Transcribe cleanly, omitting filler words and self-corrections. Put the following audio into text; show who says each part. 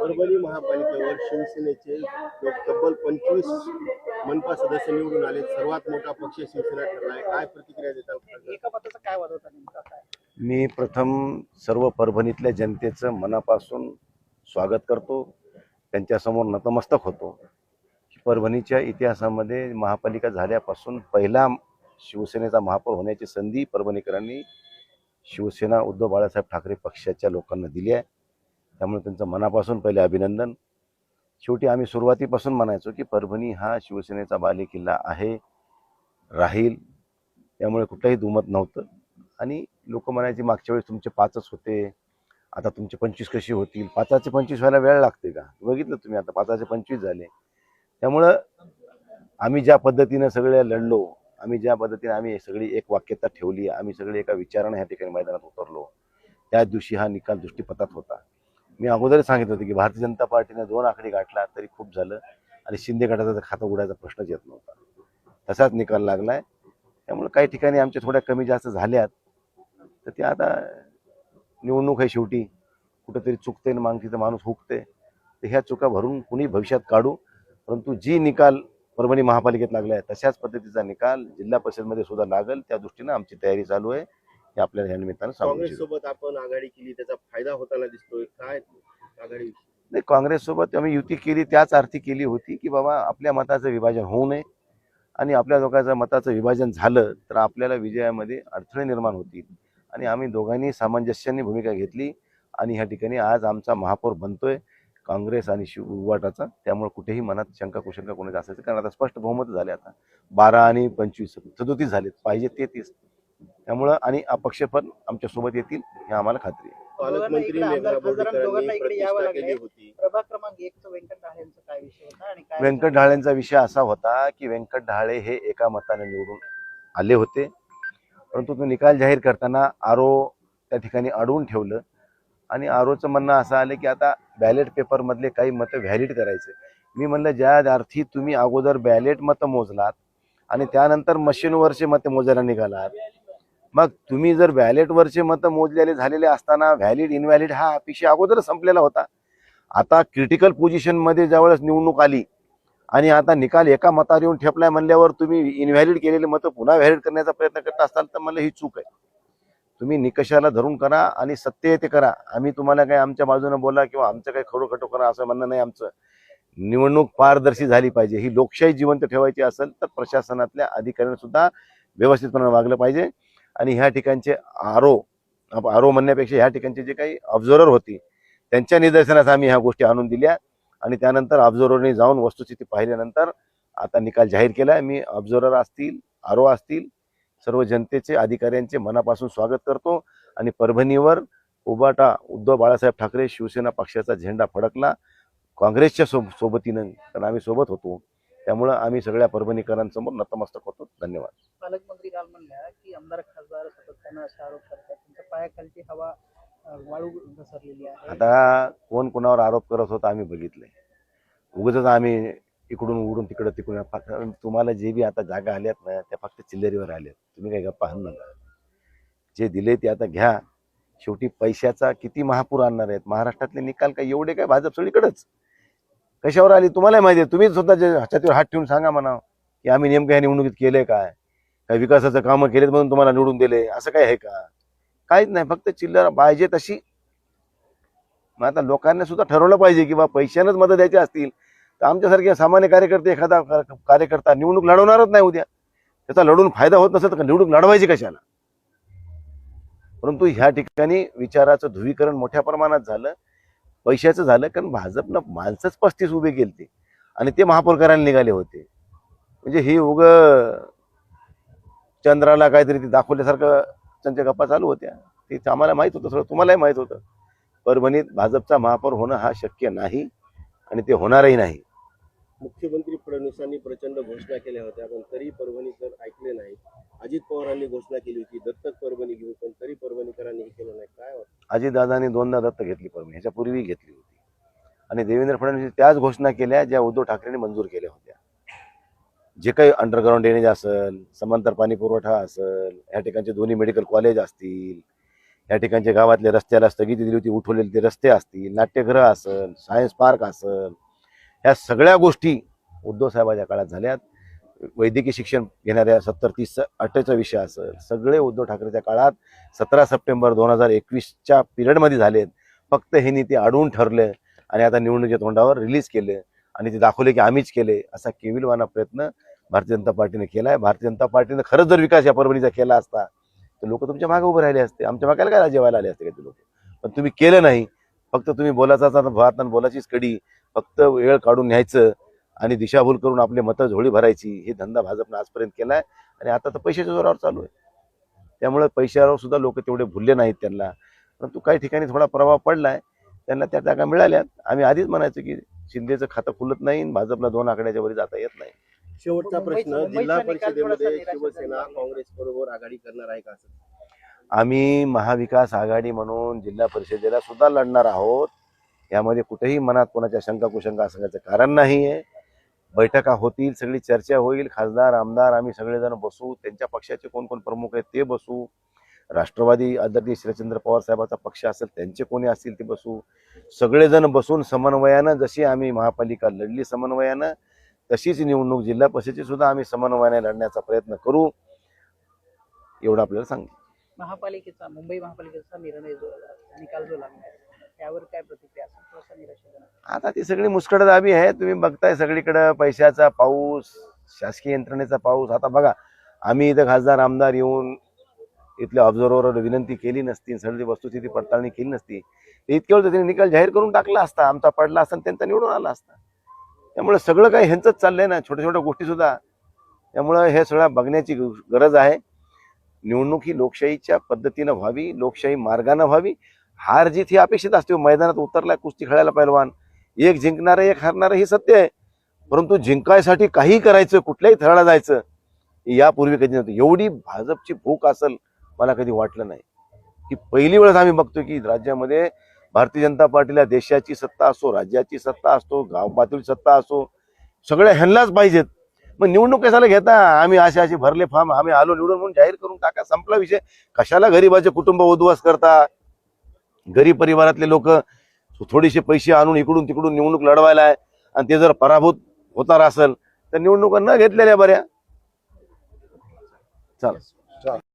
Speaker 1: परभणी महापालिकेवर शिवसेनेचे तब्बल 25 मनपा सदस्य निवडून आले. सर्वात मोठा पक्ष शिवसेना ठरला आहे. काय प्रतिक्रिया देतात?
Speaker 2: एका पदाचा काय वाद होता नेमका काय?
Speaker 3: मी प्रथम सर्व परभणीतल्या जनतेचं मनापासून स्वागत करतो, त्यांच्यासमोर नतमस्तक होतो. परभणीच्या इतिहासामध्ये महापालिका झाल्यापासून पहिला शिवसेनेचा महापौर होण्याची संधी परभणीकरांनी शिवसेना उद्धव बाळासाहेब ठाकरे पक्षाच्या लोकांना दिली आहे. त्यामुळे त्यांचं मनापासून पहिले अभिनंदन. शेवटी आम्ही सुरुवातीपासून म्हणायचो की परभणी हा शिवसेनेचा बालेकिल्ला आहे, राहील, त्यामुळे कुठलंही दुमत नव्हतं. आणि लोक म्हणायचे मागच्या वेळेस तुमचे 5च होते, आता तुमचे 25 कशी होतील? 5चे 25 व्हायला वेळ लागते का? बघितलं तुम्ही, आता 5चे 25 झाले. त्यामुळं आम्ही ज्या पद्धतीनं सगळे लढलो, आम्ही सगळी एक वाक्यता ठेवली, आम्ही सगळे एका विचाराने ह्या ठिकाणी मैदानात उतरलो, त्या दिवशी हा निकाल दृष्टीपथात होता. मी अगोदरच सांगितलं होतं की भारतीय जनता पार्टीने 2 आकडे गाठला तरी खूप झालं आणि शिंदे गटाचा खातं उडायचा प्रश्नच येत नव्हता. तसाच निकाल लागलाय. त्यामुळे काही ठिकाणी आमच्या थोड्या कमी जास्त झाल्यात, तर ते आता निवडणूक आहे, शेवटी कुठेतरी चुकते आणि मग तिथं माणूस हुकते. तर ह्या चुका भरून कुणी भविष्यात काढू, परंतु जी निकाल परभणी महापालिकेत लागला आहे तशाच पद्धतीचा निकाल जिल्हा परिषदमध्ये सुद्धा लागेल. त्या दृष्टीनं आमची तयारी चालू आहे. हे आपल्याला या निमित्तानं
Speaker 1: काँग्रेस सोबत आपण आघाडी केली, त्याचा फायदा होताना दिसतोय. काय आघाडी?
Speaker 3: नाही, काँग्रेससोबत आम्ही युती केली त्याच अर्थी केली होती की बाबा आपल्या मताचं विभाजन होऊ नये, आणि आपल्या लोकांचं मताचं विभाजन झालं तर आपल्याला विजयामध्ये अडथळे निर्माण होतील. आणि आम्ही दोघांनी सामंजस्याने भूमिका घेतली आणि ह्या ठिकाणी आज आमचा महापौर बनतोय काँग्रेस आणि उभाटाचा. त्यामुळे कुठेही मनात शंका कुशंका कोणाची असायचं, कारण आता स्पष्ट बहुमत झाले. आता 12 आणि 25 37 झालेत, पाहिजे 33. त्यामुळं आणि अपक्ष पण आमच्या सोबत येतील हे आम्हाला खात्री आहे.
Speaker 1: पालकमंत्री मेघना बोर्डीकरांनी प्रतिष्ठा केली होती.
Speaker 2: प्रभाग क्रमांक 1 चा व्यंकट ढाळेंचा काय विषय होता आणि काय?
Speaker 3: व्यंकट ढाळेंचा विषय असा होता की व्यंकट ढाळे हे एका मताने निवडून आले होते, परंतु तो निकाल जाहीर करताना आरो त्या ठिकाणी अडवून ठेवलं. आणि आरोचं म्हणणं असं आलं की आता बॅलेट पेपरमधले काही मतं व्हॅलिड करायचे. मी म्हणलं ज्या अर्थी तुम्ही अगोदर बॅलेट मतं मोजलात आणि त्यानंतर मशीनवरचे मतं मोजायला निघालात, मग तुम्ही जर बॅलेटवरचे मतं मोजलेले झालेले असताना व्हॅलिड इनव्हॅलिड हा विषय अगोदर संपलेला होता. आता क्रिटिकल पोझिशनमध्ये ज्यावेळेस निवडणूक आली आणि आता निकाल एका मतावर येऊन ठेपलाय म्हणल्यावर तुम्ही इनव्हॅलिड केलेले मतं पुन्हा व्हॅलिड करण्याचा प्रयत्न करत असाल तर म्हणलं ही चूक आहे. तुम्ही निकषाला धरून करा आणि सत्य ते करा. आम्ही तुम्हाला काही आमच्या बाजूने बोला किंवा आमचं काही खरोखटो करा असं म्हणणं नाही आमचं. निवडणूक पारदर्शी झाली पाहिजे. ही लोकशाही जिवंत ठेवायची असेल तर प्रशासनातल्या अधिकाऱ्यांनी सुद्धा व्यवस्थितपणे वागलं पाहिजे. आणि ह्या ठिकाणचे आरो म्हणण्यापेक्षा ह्या ठिकाणचे जे काही ऑब्झर्वर होती त्यांच्या निदर्शनास आम्ही ह्या गोष्टी आणून दिल्या आणि त्यानंतर ऑब्झर्वरने जाऊन वस्तुस्थिती पाहिल्यानंतर आता निकाल जाहीर केला. मी ऑब्झर्वर असतील, आरो असतील, सर्व जनतेचे अधिकाऱ्यांचे मनापासून स्वागत करतो. आणि परभणीवर उभाटा उद्धव बाळासाहेब ठाकरे शिवसेना पक्षाचा झेंडा फडकला काँग्रेसच्या सोबतीनं, कारण आम्ही सोबत होतो. त्यामुळं आम्ही सगळ्या परभणीकरांसमोर नतमस्तक होतो. धन्यवाद.
Speaker 2: पालकमंत्री काल म्हणल्या की आमदार खासदार सातत्यानं असे आरोप करतात, त्यांच्या पायाखालची हवा वाळू घसरलेली आहे.
Speaker 3: आता कोण कोणावर आरोप करत होता आम्ही बघितलंय. उगाचच आम्ही इकडून उडून तिकडून तुम्हाला जे बी आता जागा आल्यात ना त्या फक्त चिल्लरीवर आल्यात. तुम्ही काही गप्पा आणू नका. जे दिले ते आता घ्या. शेवटी पैशाचा किती महापूर आणणार आहेत. महाराष्ट्रातले निकाल काय एवढे काय भाजप सगळीकडेच कशावर आली तुम्हालाही माहिती आहे. तुम्हीच स्वतःच्या हातावर हात ठेवून सांगा म्हणा की आम्ही नेमकं ह्या निवडणुकीत केलंय काय विकासाचं कामं केलेत म्हणून तुम्हाला निवडून दिले, असं काय आहे का? काहीच नाही, फक्त चिल्लर पाहिजे तशी. मग आता लोकांनी सुद्धा ठरवलं पाहिजे की बा पैशानंच मतं द्यायचे असतील तर आमच्यासारखे सामान्य कार्यकर्ते एखादा कार्यकर्ता निवडणूक लढवणारच नाही उद्या. त्याचा लढून फायदा होत नसेल तर निवडणूक लढवायची कशाला? परंतु ह्या ठिकाणी विचाराचं ध्रुवीकरण मोठ्या प्रमाणात झालं, पैशाचं झालं. कारण भाजपनं माणसंच 35 उभे केलते आणि ते महापौर करायला निघाले होते. म्हणजे हे चंद्राला काहीतरी ते दाखवल्यासारखं त्यांच्या गप्पा चालू होत्या. ते आम्हाला माहित होतं, सगळं तुम्हालाही माहित होतं. परभणीत भाजपचा महापौर होणं हा शक्य नाही आणि ते होणारही नाही.
Speaker 1: मुख्यमंत्री फडणवीसांनी प्रचंड घोषणा केल्या होत्या, पण तरी परभणीकर ऐकले नाही. अजित पवारांनी घोषणा केली होती दत्तक परभणी घेऊ, पण तरी परभणीकरांनी हे केलं नाही. काय वाटतं?
Speaker 3: अजितदादांनी 2दा दत्तक घेतली परभणी, ह्याच्या पूर्वी घेतली होती. आणि देवेंद्र फडणवीस त्याच घोषणा केल्या ज्या उद्धव ठाकरेंनी मंजूर केल्या होत्या. जे काही अंडरग्राऊंड ड्रेनेज असेल, समांतर पाणी पुरवठा असेल, या ठिकाणचे दोन्ही मेडिकल कॉलेज असतील या ठिकाणच्या गावातल्या रस्त्याला स्थगिती दिली होती, उठवलेले ते रस्ते असतील, नाट्यगृह असेल, सायन्स पार्क असेल, ह्या सगळ्या गोष्टी उद्धव साहेबांच्या काळात झाल्यात. वैद्यकीय शिक्षण घेणाऱ्या 70-30-8चा विषय असेल, सगळे उद्धव ठाकरेच्या काळात 17 सप्टेंबर 2021च्या पिरियडमध्ये झालेत. फक्त हे नीती अडवून ठरले आणि आता निवडणुकीच्या तोंडावर रिलीज केले आणि ते दाखवले की आम्हीच केले, असा केविलवाना प्रयत्न भारतीय जनता पार्टीने केलाय. भारतीय जनता पार्टीने खरंच जर विकास या परभणीचा केला असता तर लोक तुमच्या मागे उभे राहिले असते, आमच्या मागायला काय राज्य व्हायला आले असते का ते लोक. पण तुम्ही केलं नाही. फक्त तुम्ही बोलायचा भात आणि बोलायचीच कडी, फक्त वेळ काढून न्यायचं आणि दिशाभूल करून आपले मतं झोळी भरायची, हे धंदा भाजपनं आजपर्यंत केलाय आणि आता तर पैशाच्या जोरावर चालू आहे. त्यामुळे पैशावर सुद्धा लोक तेवढे भुलले नाहीत त्यांना. परंतु काही ठिकाणी थोडा प्रभाव पडलाय, त्यांना त्या जागा मिळाल्यात. आम्ही आधीच म्हणायचो की शिंदेचं खातं खुलत नाही, भाजपला 2 आकड्याच्या वरी जाता येत नाही.
Speaker 1: शेवटचा प्रश्न,
Speaker 2: मुंबईचा
Speaker 1: जिल्हा
Speaker 2: निकाल
Speaker 1: परिषदेमध्ये
Speaker 2: थोडासा
Speaker 1: शिवसेना
Speaker 2: निराशाजनक
Speaker 1: काँग्रेस बरोबर आघाडी करणार आहे का असं?
Speaker 3: आम्ही महाविकास आघाडी म्हणून जिल्हा परिषदेला सुद्धा लढणार आहोत. यामध्ये कुठेही मनात कोणाच्या शंका कुशंका असण्याचं कारण नाही आहे. बैठका होतील, सगळी चर्चा होईल, खासदार आमदार आम्ही सगळेजण बसू, त्यांच्या पक्षाचे कोण कोण प्रमुख आहेत ते बसू, राष्ट्रवादी आदरणीय शरदचंद्र पवार साहेबांचा पक्ष असेल त्यांचे कोणी असतील ते बसू, सगळेजण बसून समन्वयानं, जशी आम्ही महापालिका लढली समन्वयानं, तशीच निवडणूक जिल्हा परिषदेची सुद्धा आम्ही समन्वयाने लढण्याचा प्रयत्न करू, एवढं आपल्याला सांगितलं.
Speaker 2: महापालिकेचा, मुंबई महापालिकेचा निकाल जो लागला त्यावर काय प्रतिक्रिया असेल? थोडासा निराशाजनक.
Speaker 3: आता ती सगळी मुस्कटदाबी आहे. तुम्ही बघताय सगळीकडे पैशाचा पाऊस, शासकीय यंत्रणेचा पाऊस. आता बघा, आम्ही इथं खासदार आमदार येऊन इथल्या ऑब्झर्व्हरवर विनंती केली नसती, सगळी वस्तुस्थिती पडताळणी केली नसती, इतके वेळ त्यांनी निकाल जाहीर करून टाकला असता, आमचा पडला असता, त्यांचा निवडून आला असता. त्यामुळे सगळं काही ह्यांचंच चाललंय ना, छोट्या छोट्या गोष्टी सुद्धा. त्यामुळे हे सगळं बघण्याची गरज आहे. निवडणूक ही लोकशाहीच्या पद्धतीनं व्हावी, लोकशाही मार्गानं व्हावी. हार जीत ही अपेक्षित असते. मैदानात उतरलाय कुस्ती खेळायला पैलवान, एक जिंकणारं एक हारणारं हे सत्य आहे. परंतु जिंकायसाठी काही करायचं, कुठल्याही थराला जायचं, यापूर्वी कधी नव्हतं. एवढी भाजपची भूक असेल मला कधी वाटलं नाही. की पहिली वेळेस आम्ही बघतो की राज्यामध्ये भारतीय जनता पार्टीला देशाची सत्ता असो, राज्याची सत्ता असतो, गाव पातळी सत्ता असो, सगळ्या ह्यांनाच पाहिजेत. मग निवडणूक कशाला घेता? आम्ही असे भरले फॉर्म, आम्ही आलो निवडून म्हणून जाहीर करून टाका, संपला विषय. कशाला गरीबाचे कुटुंब उद्ध्वस्त करता? गरीब परिवारातले लोक थोडेसे पैसे आणून इकडून तिकडून निवडणूक लढवायला आहे आणि ते जर पराभूत होणार असेल तर निवडणुका न घेतलेल्या बऱ्या. चला.